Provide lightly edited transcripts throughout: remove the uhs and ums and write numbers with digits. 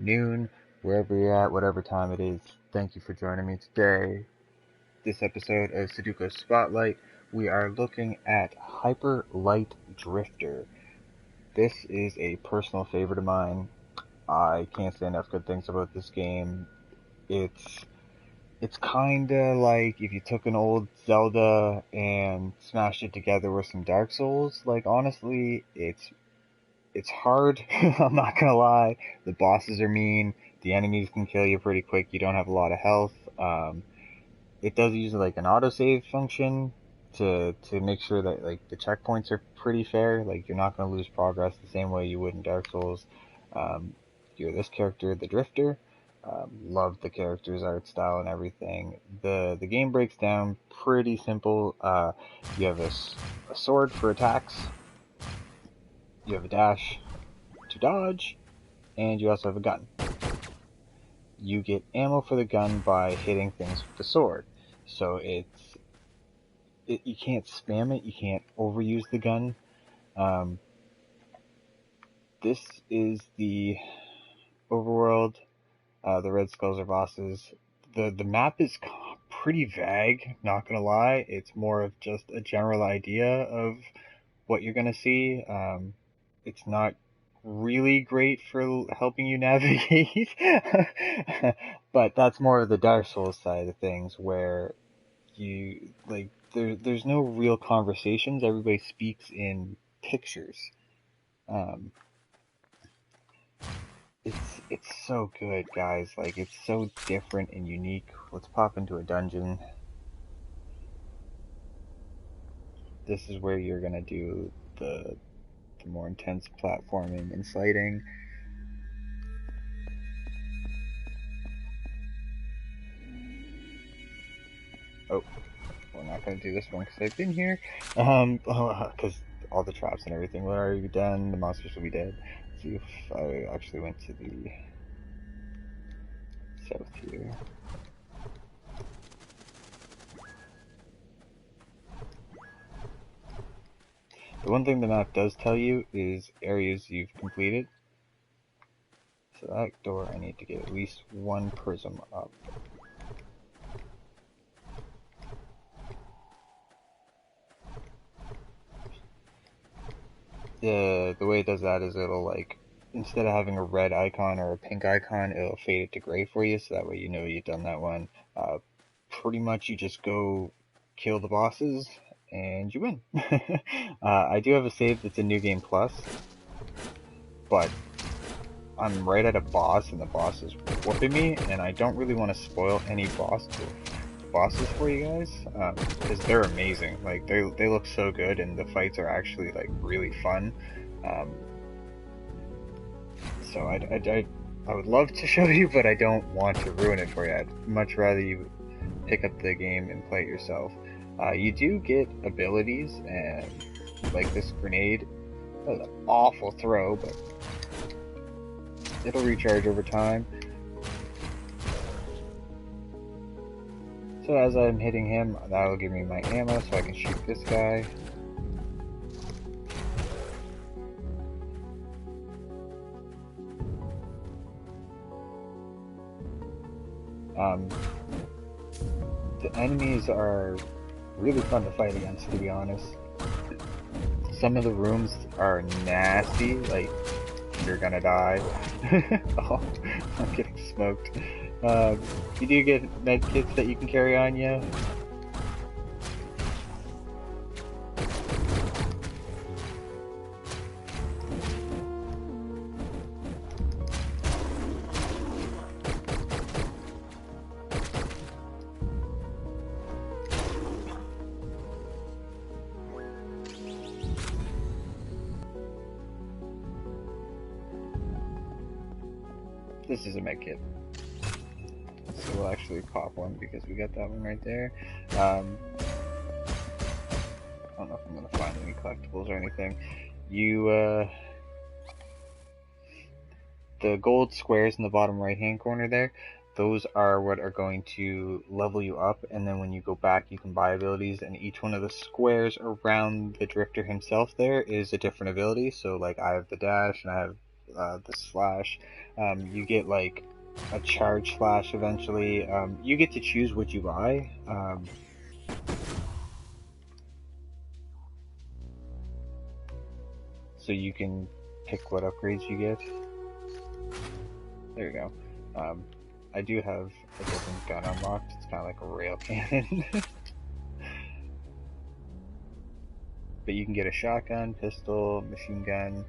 noon, wherever you're at, whatever time it is. Thank you for joining me today. This episode of Sodukos Spotlight, we are looking at Hyper Light Drifter. This is a personal favorite of mine. I can't say enough good things about this game. It's it's kinda like if you took an old Zelda and smashed it together with some Dark Souls. Like honestly, it's hard. I'm not gonna lie. The bosses are mean. The enemies can kill you pretty quick. You don't have a lot of health. It does use like an autosave function to make sure that like the checkpoints are pretty fair. Like you're not gonna lose progress the same way you would in Dark Souls. Um, you're this character, the Drifter. Love the character's art style and everything. The game breaks down pretty simple. You have a sword for attacks. You have a dash to dodge, and you also have a gun. You get ammo for the gun by hitting things with the sword. So you can't spam it, you can't overuse the gun. Um, this is the overworld. The red skulls are bosses. The map is pretty vague, not gonna lie. It's more of just a general idea of what you're gonna see. It's not really great for helping you navigate, but that's more of the Dark Souls side of things, where you like there's no real conversations. Everybody speaks in pictures. Um, it's so good, guys. Like it's so different and unique. Let's pop into a dungeon. This is where you're gonna do the more intense platforming and fighting. Oh, we're not gonna do this one because I've been here. Because all the traps and everything will already be done. The monsters will be dead. Let's see if I actually went to the south here. The one thing the map does tell you is areas you've completed. So that door I need to get at least one prism up. The way it does that is it'll like, instead of having a red icon or a pink icon, it'll fade it to gray for you, so that way you know you've done that one. Pretty much you just go kill the bosses and you win. I do have a save that's a New Game Plus, but I'm right at a boss and the boss is whooping me, and I don't really want to spoil any bosses for you guys, because they're amazing. Like they look so good, and the fights are actually like really fun. Um, so I would love to show you, but I don't want to ruin it for you. I'd much rather you pick up the game and play it yourself. You do get abilities, and like this grenade, that was an awful throw, but it'll recharge over time. So as I'm hitting him, that'll give me my ammo so I can shoot this guy. The enemies are really fun to fight against, to be honest. Some of the rooms are nasty, like you're gonna die. Oh, I'm getting smoked. You do get med kits that you can carry on you. This is a med kit. So we'll actually pop one because we got that one right there. I don't know if I'm gonna find any collectibles or anything. The gold squares in the bottom right hand corner there, those are what are going to level you up, and then when you go back you can buy abilities, and each one of the squares around the Drifter himself there is a different ability. So like I have the dash, and I have the slash. You get like a charge slash eventually. You get to choose what you buy. So you can pick what upgrades you get. There you go. I do have a different gun unlocked. It's kind of like a rail cannon. But you can get a shotgun, pistol, machine gun.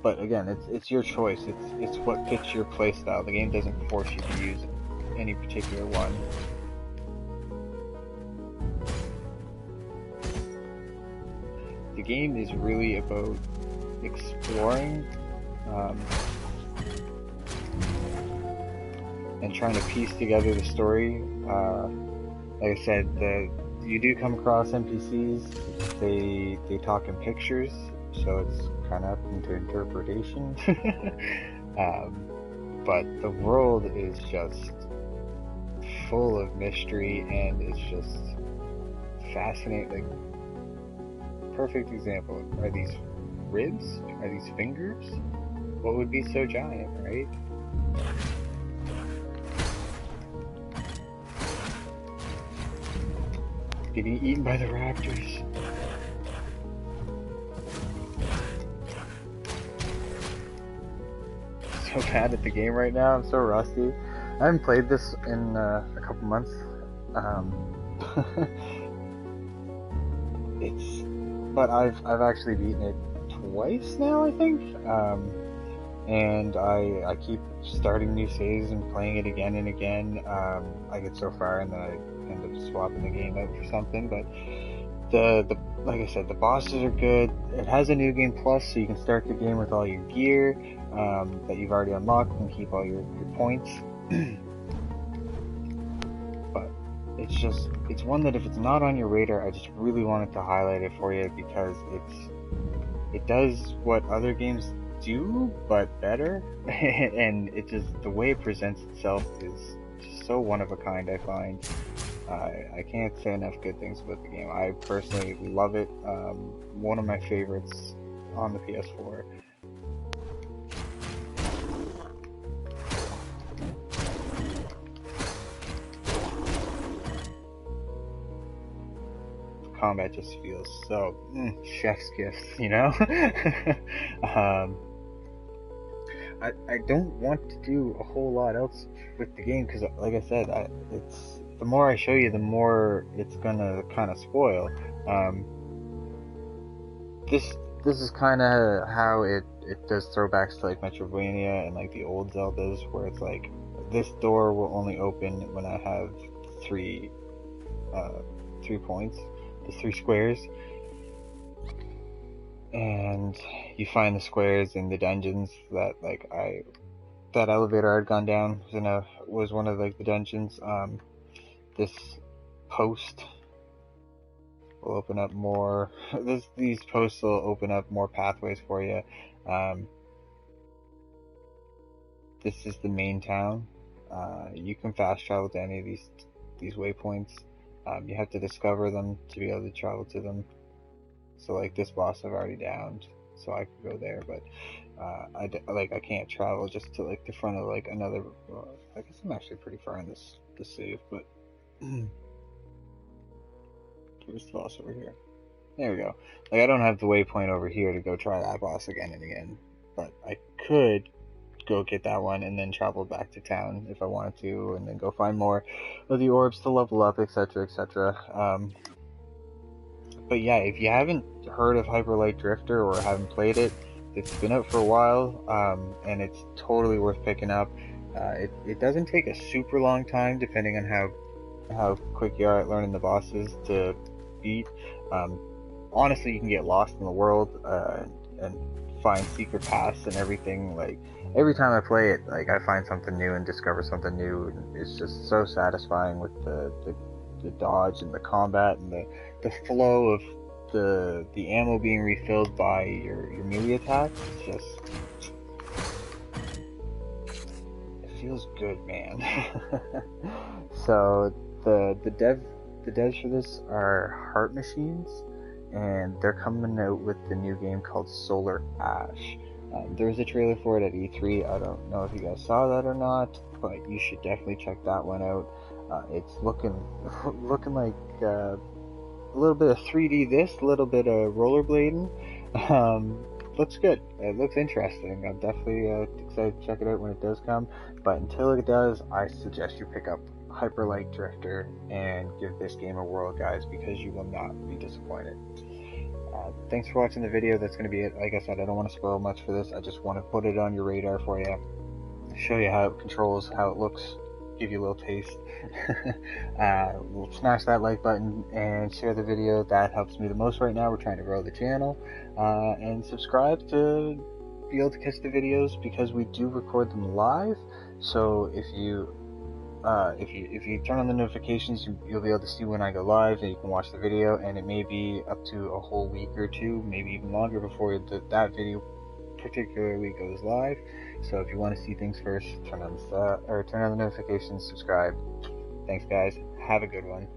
But again, it's your choice. It's what fits your playstyle. The game doesn't force you to use any particular one. The game is really about exploring and trying to piece together the story. Like I said, you do come across NPCs. They talk in pictures, so it's kind of up into interpretation. But the world is just full of mystery, and it's just fascinating. Like, perfect example. Are these ribs? Are these fingers? What would be so giant, right? Getting eaten by the raptors. So bad at the game right now. I'm so rusty. I haven't played this in a couple months. But I've actually beaten it twice now, I think. And I keep starting new saves and playing it again and again. I get so far and then I end up swapping the game out for something. But the like I said, the bosses are good. It has a new game plus, so you can start the game with all your gear that you've already unlocked and keep all your points. But it's one that if it's not on your radar, I just really wanted to highlight it for you because it does what other games do, but better. And it just, the way it presents itself is just so one of a kind, I find. I can't say enough good things about the game. I personally love it. One of my favorites on the PS4. Combat just feels so chef's kiss, you know. I don't want to do a whole lot else with the game because, like I said, it's the more I show you, the more it's gonna kind of spoil. This is kind of how it does throwbacks to like Metroidvania and like the old Zeldas, where it's like this door will only open when I have three points. There's 3 squares, and you find the squares in the dungeons that that elevator I'd gone down was one of like the dungeons. This post will open up more. These posts will open up more pathways for you. This is the main town. You can fast travel to any of these waypoints. You have to discover them to be able to travel to them. So like this boss I've already downed, so I could go there, but I can't travel just to like the front of like another. I guess I'm actually pretty far in this save, but where's the boss over here? There we go. Like, I don't have the waypoint over here to go try that boss again and again, but I could go get that one and then travel back to town if I wanted to, and then go find more of the orbs to level up, etc., etc. But yeah, if you haven't heard of Hyper Light Drifter or haven't played it, it's been out for a while, and it's totally worth picking up. It doesn't take a super long time, depending on how quick you are at learning the bosses to beat. Honestly, you can get lost in the world and find secret paths and everything. Like, every time I play it, like, I find something new and discover something new, and it's just so satisfying with the dodge and the combat and the flow of the ammo being refilled by your melee attacks. It's just, it feels good, man. So the devs for this are Heart Machines, and they're coming out with the new game called Solar Ash. There was a trailer for it at E3. I don't know if you guys saw that or not, but you should definitely check that one out. It's looking like a little bit of 3D this, a little bit of rollerblading. Looks good. It looks interesting. I'm definitely excited to check it out when it does come. But until it does, I suggest you pick up Hyper Light Drifter and give this game a whirl, guys, because you will not be disappointed. Thanks for watching the video. That's going to be it. Like I said, I don't want to spoil much for this. I just want to put it on your radar for you, show you how it controls, how it looks, give you a little taste. Smash that like button and share the video. That helps me the most right now. We're trying to grow the channel. And subscribe to be able to catch the videos, because we do record them live. So if you turn on the notifications, you'll be able to see when I go live, and you can watch the video. And it may be up to a whole week or two, maybe even longer, before that video particularly goes live. So if you want to see things first, turn on the notifications, subscribe. Thanks, guys. Have a good one.